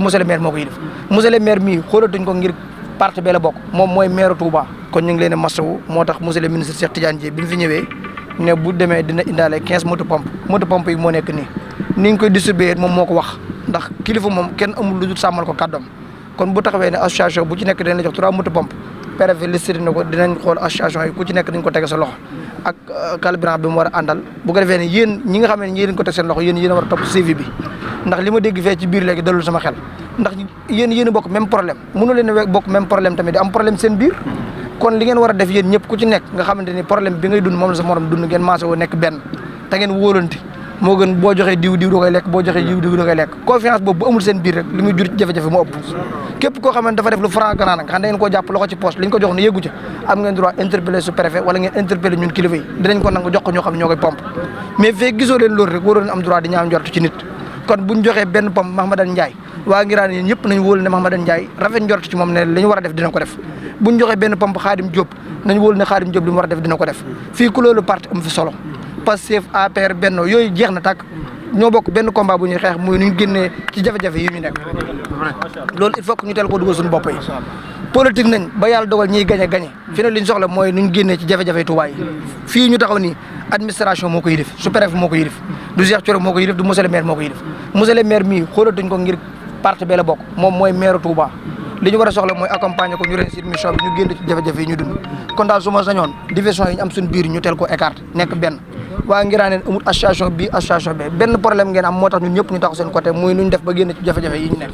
monsieur le maire moo ko yilif monsieur le maire mii xoolatuñ ko ngir parti bee la bokk moom mooy maire Touba kon ñu ngi leen a masawu moo tax monsieur le ministre Cheikh Tidiane Dièye bi mu fi ñëwee ne bu demee dina indaale 15 moto pompe yi moo nekk nii ni ñu koy distribuer moom moo ko wax ndax kilifa moom kenn amul lu dul sàmmal ko kàddoom kon bu taxawee ne association bu ci nekk dinañ la jox 3 moto pompe préfet listé na ko dinañ xool association yi ku ci nekk dañ ko tege sa loxo ak carburant bi mu war a àndal bu ko defee ne yéen ñi nga xam ne yéen ko teg seen loxo yéen a war a topp suivi bi ndax li ma dégg fee ci biir léegi dalul sama xel ndax yéen a bokk même problème mënu leen a bokk même problème tamit di am problème seen biir kon li ngeen war a def yéen ñëpp ku ci nekk nga xamante ni problème bi ngay dund moom la sa morom dund ngeen maase woo nekk benn te ngeen wóolante moo gën boo joxee diw da koy lekk boo joxee diw da koy lekk confiance boobu bu amul seen biir rek li muy jur ci jafe-jafe moo ëpp képp koo xamante dafa def lu franc ganaa nga xam ne ngeen koo jàpp loxo ci poche li ñu ko jox ne yëggu ca am ngeen droit interpeller su préfet wala ngeen interpeller ñun kilifa yi dinañ ko nangu jox ko ñoo xam ne ñoo koy pompe mais fekk gisoo leen loolu rek waroo leen am droit di ñaaw njort ci nit kon buñ joxee benn pompe Mahamadan Ndiaye waa Ngiraan yéen ñëpp nañ wóolu ne Mahamadan Ndiaye rafet njort ci moom ne li ñu war a def dina ko def buñ joxee benn pompe Khadim Diop nañ wóolu ne Khadim Diop li mu war a def dina ko def fii ku loolu parti am fi solo Pastef APR Benno yooyu jeex na tàkk ñoo bokk benn combat bu ñuy xeex muy nu ñu génnee ci jafe-jafe yi ñu nekk loolu il faut que ñu teel ko dugal suñu bopp yi politique nañ ba yàlla dogal ñiy gañe fi ne li ñu soxla mooy nu ñu génnee ci jafe-jafe Touba yi fii ñu taxaw nii administration moo ko yilif sous-préfet moo ko yilif du Cheikh Thioro moo ko yilif du monsieur le maire moo ko yilif monsieur le maire mii xoolatuñ ko ngir parti bee la bokk moom mooy maire Touba li ñu war a soxla mooy accompagner ko ñu réussir mission bi ñu génn ci jafe-jafe yi ñu dund kon daal su ma sañoon division yi ñu am suñu biir ñu teel ko écarte nekk benn waa Ngiraaneen amul association bii association bi benn problème ngeen am moo tax ñun ñëpp ñu taxaw seen côté muy nuñ def ba génn ci jafe-jafe yi ñu nekk